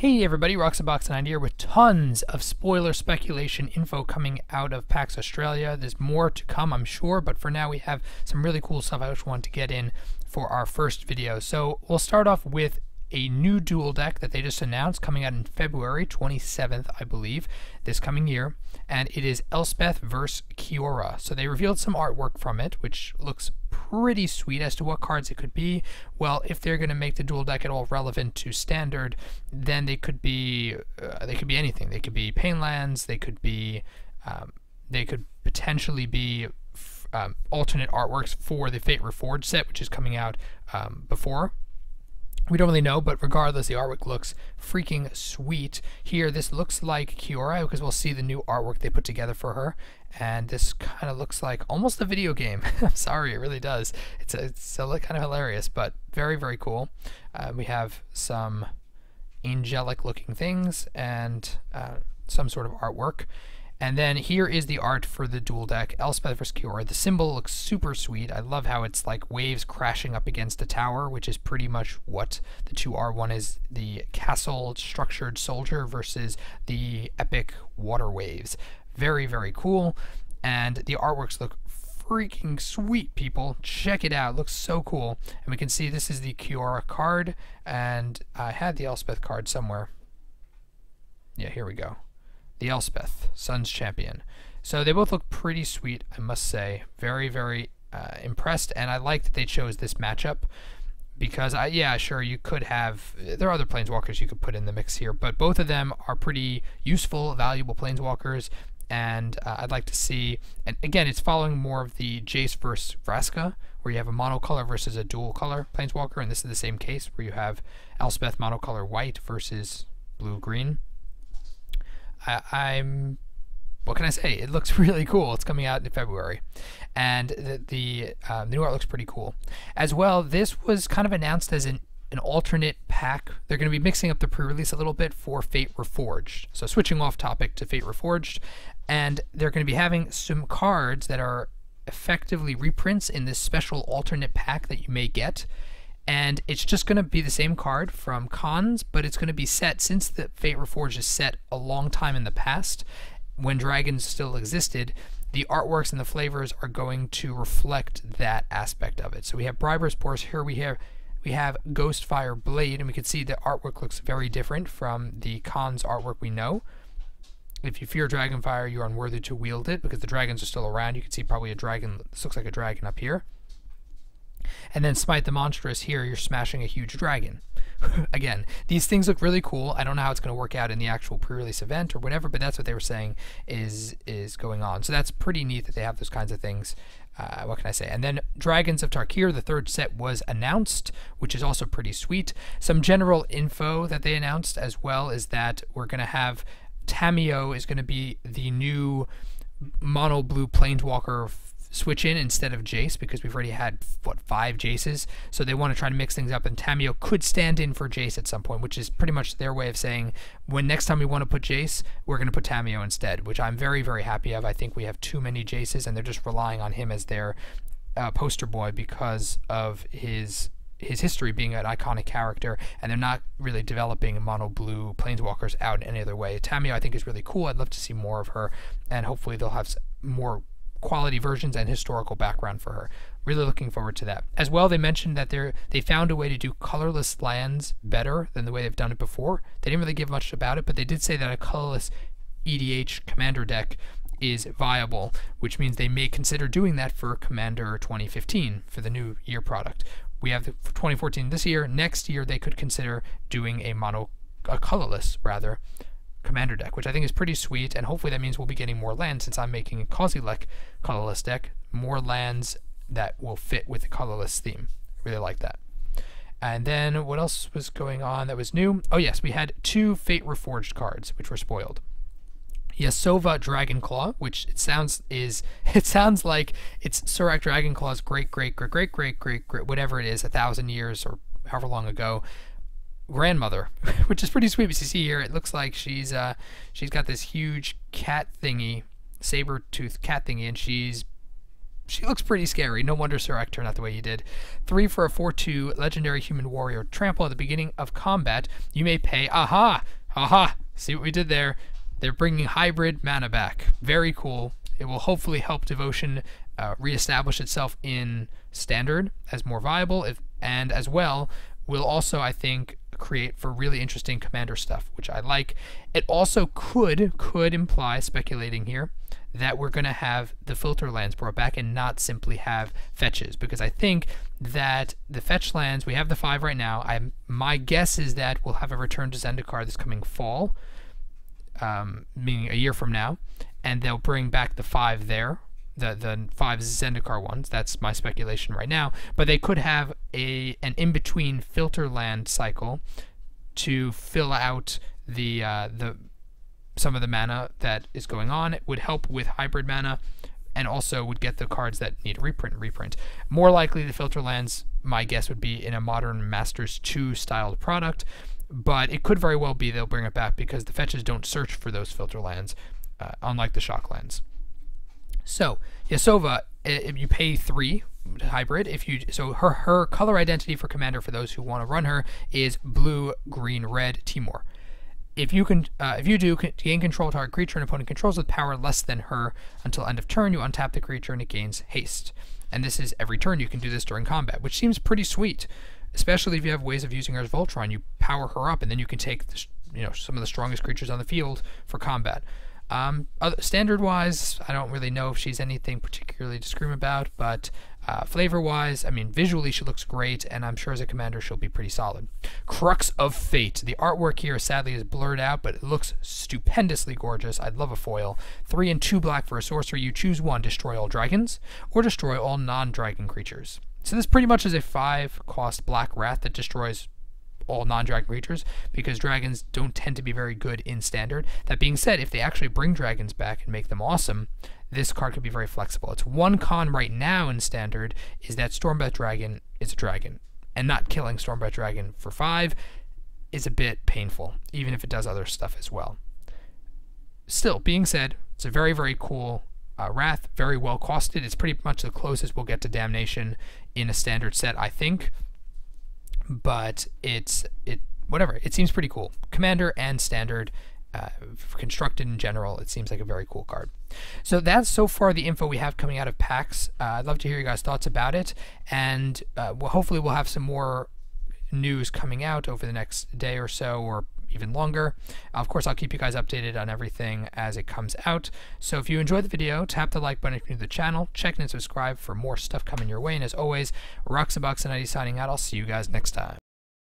Hey everybody, Roxabox9 here with tons of spoiler speculation info coming out of PAX Australia. There's more to come, I'm sure, but for now we have some really cool stuff I just want to get in for our first video. So we'll start off with a new dual deck that they just announced coming out in February 27th, I believe, this coming year, and it is Elspeth versus Kiora. So they revealed some artwork from it, which looks pretty sweet. As to what cards it could be, well, if they're going to make the dual deck at all relevant to standard, then they could be anything. They could be pain lands. They could potentially be alternate artworks for the Fate Reforged set, which is coming out before. We don't really know, but regardless, the artwork looks freaking sweet. Here, this looks like Kiora, because we'll see the new artwork they put together for her. And this kind of looks like almost a video game. I'm sorry, it really does. It's kind of hilarious, but very, very cool. We have some angelic looking things and some sort of artwork. And then here is the art for the dual deck, Elspeth vs. Kiora. The symbol looks super sweet. I love how it's like waves crashing up against a tower, which is pretty much what the two are. One is the castle structured soldier versus the epic water waves. Very, very cool. And the artworks look freaking sweet, people. Check it out. It looks so cool. And we can see this is the Kiora card. And I had the Elspeth card somewhere. Yeah, here we go. The Elspeth, Sun's Champion. So they both look pretty sweet, I must say. Very, very impressed, and I like that they chose this matchup because, yeah, sure, you could have... There are other Planeswalkers you could put in the mix here, but both of them are pretty useful, valuable Planeswalkers, and I'd like to see... And again, it's following more of the Jace versus Vraska, where you have a monocolor versus a dual-color Planeswalker, and this is the same case, where you have Elspeth monocolor white versus blue-green. What can I say? It looks really cool. It's coming out in February, and the new art looks pretty cool as well. This was kind of announced as an alternate pack. They're going to be mixing up the pre-release a little bit for Fate Reforged. So switching off topic to Fate Reforged, and they're going to be having some cards that are effectively reprints in this special alternate pack that you may get. And it's just going to be the same card from Cons, but it's going to be set, since the Fate Reforged is set a long time in the past, when dragons still existed, the artworks and the flavors are going to reflect that aspect of it. So we have Briber's Pores here, we have Ghostfire Blade, and we can see the artwork looks very different from the Cons artwork we know. If you fear Dragonfire, you're unworthy to wield it, because the dragons are still around. You can see probably a dragon. This looks like a dragon up here. And then Smite the Monstrous, here you're smashing a huge dragon. Again, these things look really cool. I don't know how it's going to work out in the actual pre-release event or whatever, but that's what they were saying is going on. So that's pretty neat that they have those kinds of things. What can I say? And then Dragons of Tarkir, the third set, was announced, which is also pretty sweet. Some general info that they announced as well is that we're going to have Tamiyo is going to be the new mono blue Planeswalker switch in instead of Jace, because we've already had, what, 5 Jaces, so they want to try to mix things up, and Tamiyo could stand in for Jace at some point, which is pretty much their way of saying, when next time we want to put Jace, we're going to put Tamiyo instead, which I'm very, very happy of. I think we have too many Jaces, and they're just relying on him as their poster boy because of his history being an iconic character, and they're not really developing mono blue Planeswalkers out in any other way. Tamiyo, I think, is really cool. I'd love to see more of her, and hopefully they'll have more quality versions and historical background for her. Really looking forward to that. As well, they mentioned that they found a way to do colorless lands better than the way they've done it before. They didn't really give much about it, but they did say that a colorless EDH commander deck is viable, which means they may consider doing that for Commander 2015 for the new year product. We have the 2014 this year. Next year they could consider doing a colorless rather commander deck, which I think is pretty sweet, and hopefully that means we'll be getting more lands, since I'm making a Kozilek colorless deck. More lands that will fit with the colorless theme. Really like that. And then what else was going on that was new? Oh yes, we had 2 Fate Reforged cards, which were spoiled. Yasova Dragonclaw, which it sounds like it's Surrak Dragonclaw's great, whatever it is, 1,000 years or however long ago, grandmother, which is pretty sweet. As you see here, it looks like she's got this huge cat thingy, saber-toothed cat thingy, and she looks pretty scary. No wonder Surrak turned out the way he did. 3 for a 4/2 legendary human warrior. Trample at the beginning of combat. You may pay, aha, Haha, see what we did there? They're bringing hybrid mana back. Very cool. It will hopefully help Devotion reestablish itself in Standard as more viable, and as well will also, I think, create for really interesting commander stuff, which I like. It also could imply, speculating here, that we're going to have the filter lands brought back and not simply have fetches, because I think that the fetch lands, we have the 5 right now. My guess is that we'll have a Return to Zendikar this coming fall, meaning a year from now, and they'll bring back the 5 there, the 5 Zendikar ones. That's my speculation right now. But they could have an in-between filter land cycle to fill out the some of the mana that is going on. It would help with hybrid mana, and also would get the cards that need a reprint. More likely the filter lands, my guess would be in a Modern Masters 2 styled product, but it could very well be they'll bring it back because the fetches don't search for those filter lands, unlike the shock lands. So Yasova, if you pay 3 hybrid, so her color identity for commander, for those who want to run her, is blue, green, red, Timor. If you gain control of target creature an opponent controls with power less than her until end of turn, you untap the creature and it gains haste. And this is every turn. You can do this during combat, which seems pretty sweet, especially if you have ways of using her as Voltron. You power her up, and then you can take some of the strongest creatures on the field for combat. Standard-wise, I don't really know if she's anything particularly to scream about, but flavor-wise, I mean, visually she looks great, and I'm sure as a commander she'll be pretty solid. Crux of Fate. The artwork here sadly is blurred out, but it looks stupendously gorgeous. I'd love a foil. 3 and 2 black for a sorcery. You choose one: destroy all dragons, or destroy all non-dragon creatures. So this pretty much is a 5-cost black wrath that destroys all non-dragon creatures, because dragons don't tend to be very good in Standard. That being said, if they actually bring dragons back and make them awesome, this card could be very flexible. Its one con right now in Standard is that Stormbreath Dragon is a dragon, and not killing Stormbreath Dragon for 5 is a bit painful, even if it does other stuff as well. Still, being said, it's a very, very cool wrath, very well costed. It's pretty much the closest we'll get to Damnation in a Standard set, I think. But whatever, it seems pretty cool. Commander and Standard, constructed in general, it seems like a very cool card. So that's so far the info we have coming out of PAX. I'd love to hear your guys' thoughts about it, and hopefully we'll have some more news coming out over the next day or so, or even longer. Of course, I'll keep you guys updated on everything as it comes out. So if you enjoyed the video, tap the like button if you're new to the channel, check and subscribe for more stuff coming your way, and as always, Roxabox and Eddie signing out. I'll see you guys next time.